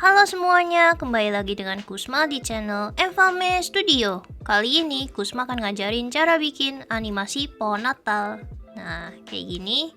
Halo semuanya, kembali lagi dengan Kusma di channel Enfame Studio. Kali ini Kusma akan ngajarin cara bikin animasi pohon Natal. Nah, kayak gini.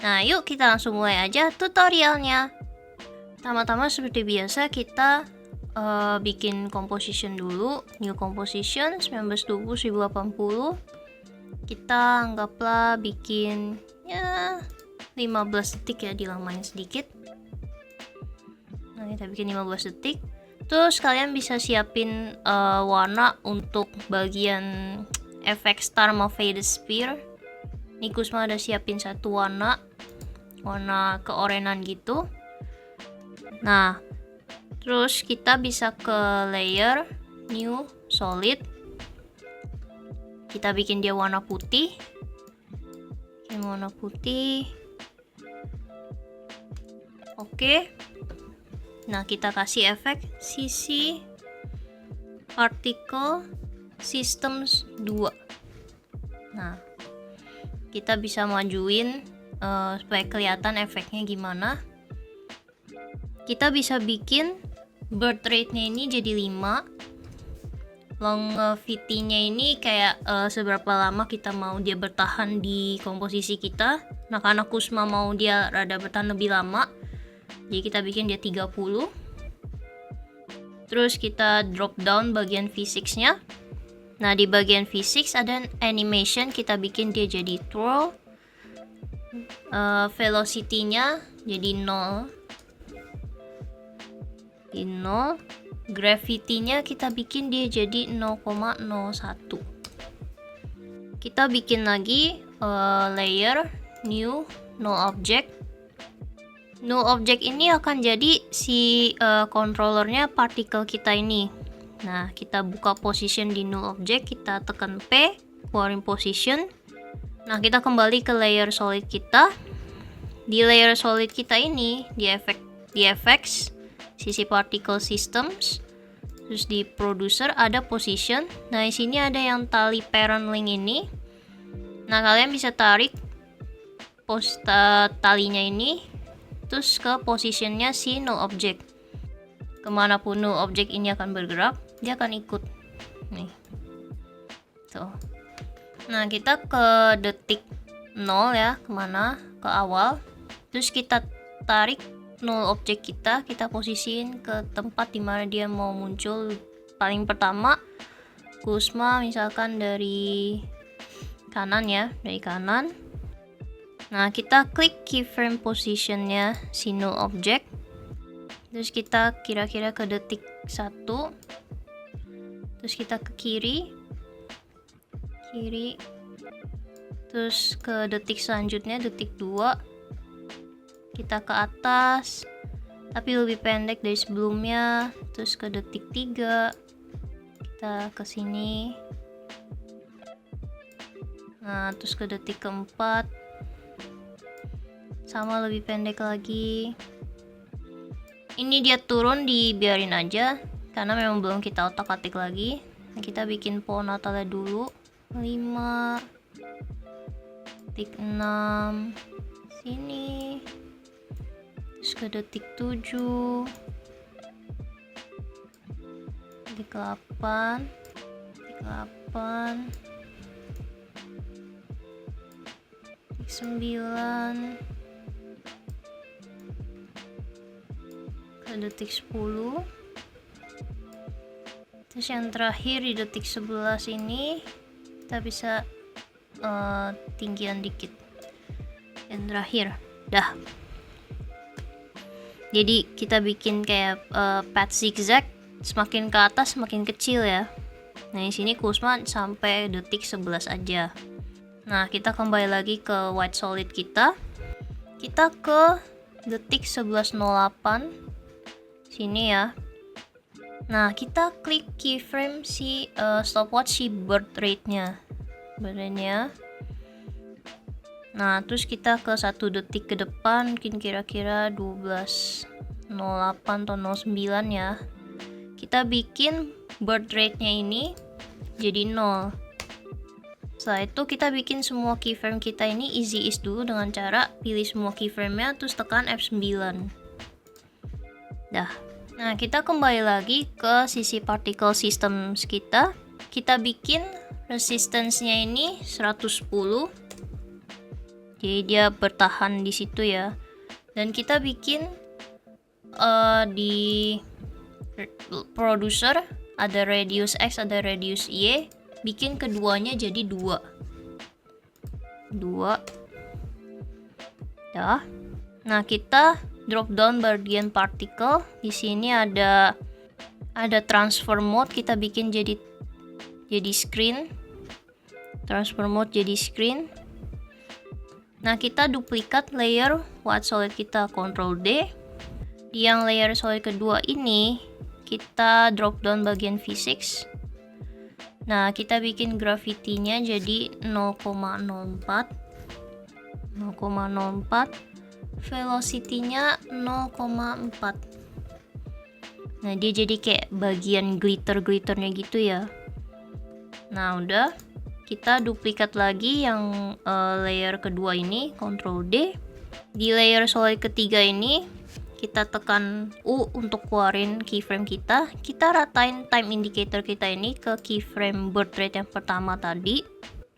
Nah, yuk kita langsung mulai aja tutorialnya. Pertama-tama seperti biasa kita bikin composition dulu. New composition 1920-1080. Kita anggaplah bikin ya 15 detik ya, dilamain sedikit. Nah, kita bikin 15 detik. Terus kalian bisa siapin warna untuk bagian efek star sama fade sphere. Ini Kusma ada siapin satu warna keorenan gitu. Nah, terus kita bisa ke layer, new, solid. Kita bikin dia warna putih. Ini warna putih. Oke. Nah, kita kasih efek sisi particle systems 2. Nah, kita bisa majuin supaya kelihatan efeknya gimana. Kita bisa bikin birth rate-nya ini jadi 5. Longevity-nya ini kayak seberapa lama kita mau dia bertahan di komposisi kita. Nah, karena Kusma mau dia rada bertahan lebih lama, jadi kita bikin dia 30. Terus kita drop down bagian physics-nya. Nah, di bagian physics ada animation, kita bikin dia jadi twirl. Velocity-nya jadi 0. Di 0. Gravity-nya kita bikin dia jadi 0,01. Kita bikin lagi layer, new, null object. Null object ini akan jadi si controllernya particle kita ini. Nah, kita buka position di null object, kita tekan P, keluarin position. Nah, kita kembali ke layer solid kita. Di layer solid kita ini, di effects, sisi particle systems, terus di producer ada position. Nah, di sini ada yang tali parent link ini. Nah, kalian bisa tarik talinya ini terus ke positionnya si null object. Kemanapun null object ini akan bergerak, dia akan ikut. Nih, tuh. Nah, kita ke detik 0 ya, kemana? Ke awal. Terus kita tarik null object kita posisiin ke tempat dimana dia mau muncul paling pertama. Kusma misalkan dari kanan ya, dari kanan. Nah, kita klik keyframe positionnya si null object. Terus kita kira-kira ke detik 1. Terus kita ke kiri. Terus ke detik selanjutnya, detik 2. Kita ke atas, tapi lebih pendek dari sebelumnya. Terus ke detik 3. Kita ke sini. Nah, terus ke detik keempat. Sama, lebih pendek lagi. Ini dia turun, dibiarin aja karena memang belum kita otak-atik lagi. Nah, kita bikin pohon Natalnya dulu. 5 detik 6 sini. Terus ke detik 7, detik 8, detik 9, ke detik 10. Terus yang terakhir di detik 11 ini kita bisa tinggian dikit. Yang terakhir, dah. Jadi kita bikin kayak path zigzag, semakin ke atas semakin kecil ya. Nah, di sini Kusma sampai detik 11 aja. Nah, kita kembali lagi ke white solid kita. Kita ke detik 11.08 sini ya. Nah, kita klik keyframe si stopwatch si birth rate-nya. Nah, terus kita ke 1 detik ke depan, mungkin kira-kira 12.08 atau 09 ya. Kita bikin birth rate-nya ini jadi 0. Setelah itu kita bikin semua keyframe kita ini easy ease dulu dengan cara pilih semua keyframe-nya terus tekan F9. Dah. Nah, kita kembali lagi ke sisi particle systems kita. Kita bikin resistance-nya ini 110. Jadi dia bertahan di situ ya. Dan kita bikin di producer ada radius X, ada radius Y. Bikin keduanya jadi 2. Dah. Nah, kita drop down bagian particle. Di sini ada transfer mode, kita bikin jadi screen. Transfer mode jadi screen. Nah, kita duplikat layer white solid kita, Ctrl D. Di yang layer solid kedua ini kita drop down bagian physics. Nah, kita bikin gravity-nya jadi 0,04. Velocity-nya 0,4. Nah, dia jadi kayak bagian glitter-glitternya gitu ya. Nah, udah. Kita duplikat lagi yang layer kedua ini, Ctrl D. Di layer solid ketiga ini kita tekan U untuk keluarin keyframe kita. Kita ratain time indicator kita ini ke keyframe birth rate yang pertama tadi.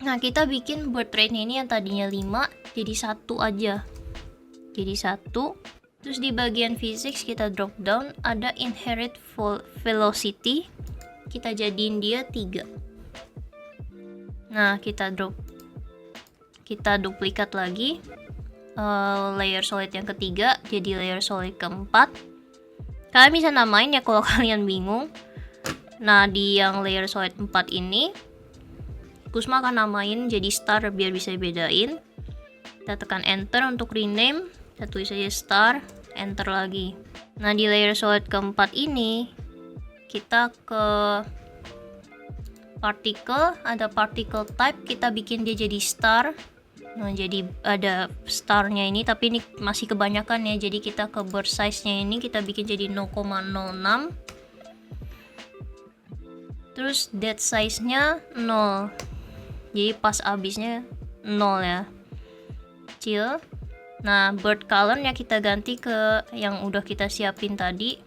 Nah, kita bikin birth rate ini yang tadinya 5 jadi 1 aja. Jadi 1. Terus di bagian physics kita drop down, ada inherit velocity. Kita jadiin dia 3. Nah, kita duplikat lagi layer solid yang ketiga jadi layer solid keempat. Kalian bisa namain ya kalau kalian bingung. Nah, di yang layer solid 4 ini Kusma akan namain jadi star biar bisa bedain. Kita tekan enter untuk rename, kita tulis aja star, enter lagi. Nah, di layer solid keempat ini kita ke particle, ada particle type, kita bikin dia jadi star. Nah, jadi ada starnya ini, tapi ini masih kebanyakan ya, jadi kita ke birth size-nya ini kita bikin jadi 0,06. Terus dead size-nya 0. Jadi pas abisnya 0 ya. Kecil. Nah, bird color-nya kita ganti ke yang udah kita siapin tadi.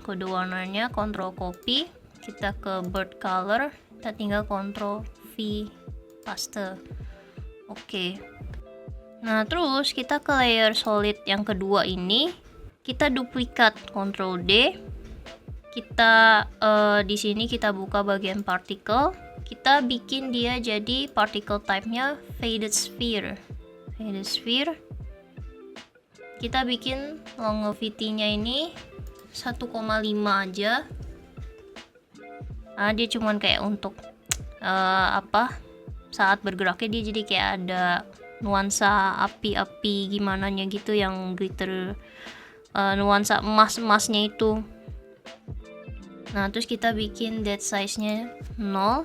Kode warnanya Ctrl copy, kita ke bird color, kita tinggal Ctrl V paste. Oke. Nah, terus kita ke layer solid yang kedua ini, kita duplikat Ctrl D. Kita di sini kita buka bagian particle. Kita bikin dia jadi particle type-nya faded sphere. Faded sphere. Kita bikin longevity-nya ini 1,5 aja. Nah, dia cuman kayak untuk saat bergeraknya dia jadi kayak ada nuansa api-api gimana nya gitu yang glitter, nuansa emas-emasnya itu. Nah, terus kita bikin dead size-nya 0.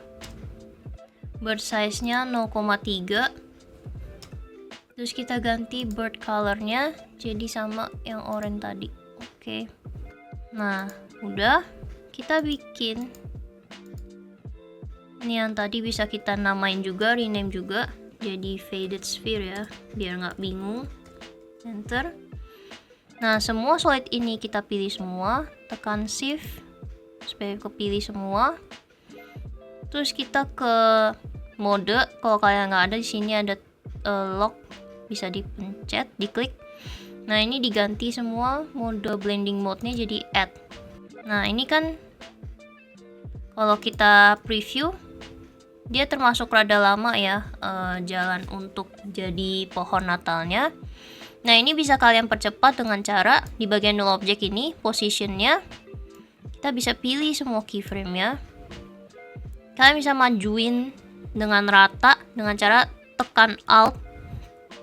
Bird size-nya 0,3. Terus kita ganti bird color-nya jadi sama yang oranye tadi. Oke. Nah, udah. Kita bikin ini yang tadi bisa kita namain juga, rename juga jadi faded sphere ya, biar nggak bingung. Enter. Nah, semua solid ini kita pilih semua, tekan shift supaya kepilih semua. Terus kita ke mode, kalau kalian nggak ada di sini ada lock, bisa dipencet, diklik. Nah, ini diganti semua, mode blending mode-nya jadi add. Nah, ini kan kalau kita preview dia termasuk rada lama ya jalan untuk jadi pohon natalnya. Nah, ini bisa kalian percepat dengan cara di bagian null object ini, positionnya kita bisa pilih semua keyframe ya. Kalian bisa majuin dengan rata dengan cara tekan alt,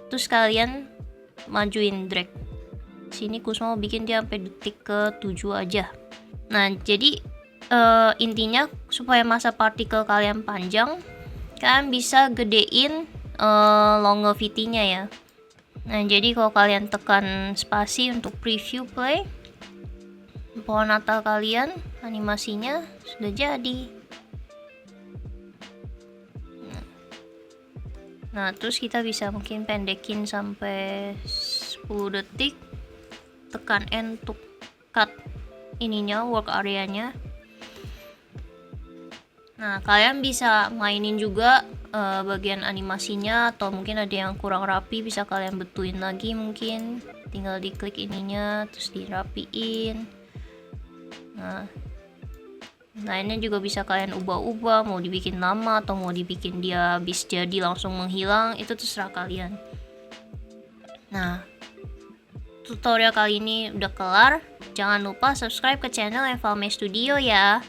terus kalian majuin drag. Sini Kusma mau bikin dia sampai detik ke 7 aja. Nah, jadi intinya supaya masa partikel kalian panjang, kalian bisa gedein longevity-nya ya. Nah, jadi kalau kalian tekan spasi untuk preview play, pohon natal kalian animasinya sudah jadi. Nah, terus kita bisa mungkin pendekin sampai 10 detik. Tekan N untuk cut ininya, work areanya. Nah, kalian bisa mainin juga bagian animasinya, atau mungkin ada yang kurang rapi bisa kalian betuin lagi mungkin. Tinggal diklik ininya terus dirapiin. Nah, lainnya juga bisa kalian ubah-ubah, mau dibikin lama atau mau dibikin dia habis jadi langsung menghilang, itu terserah kalian. Nah, tutorial kali ini udah kelar. Jangan lupa subscribe ke channel Enfalme Studio ya.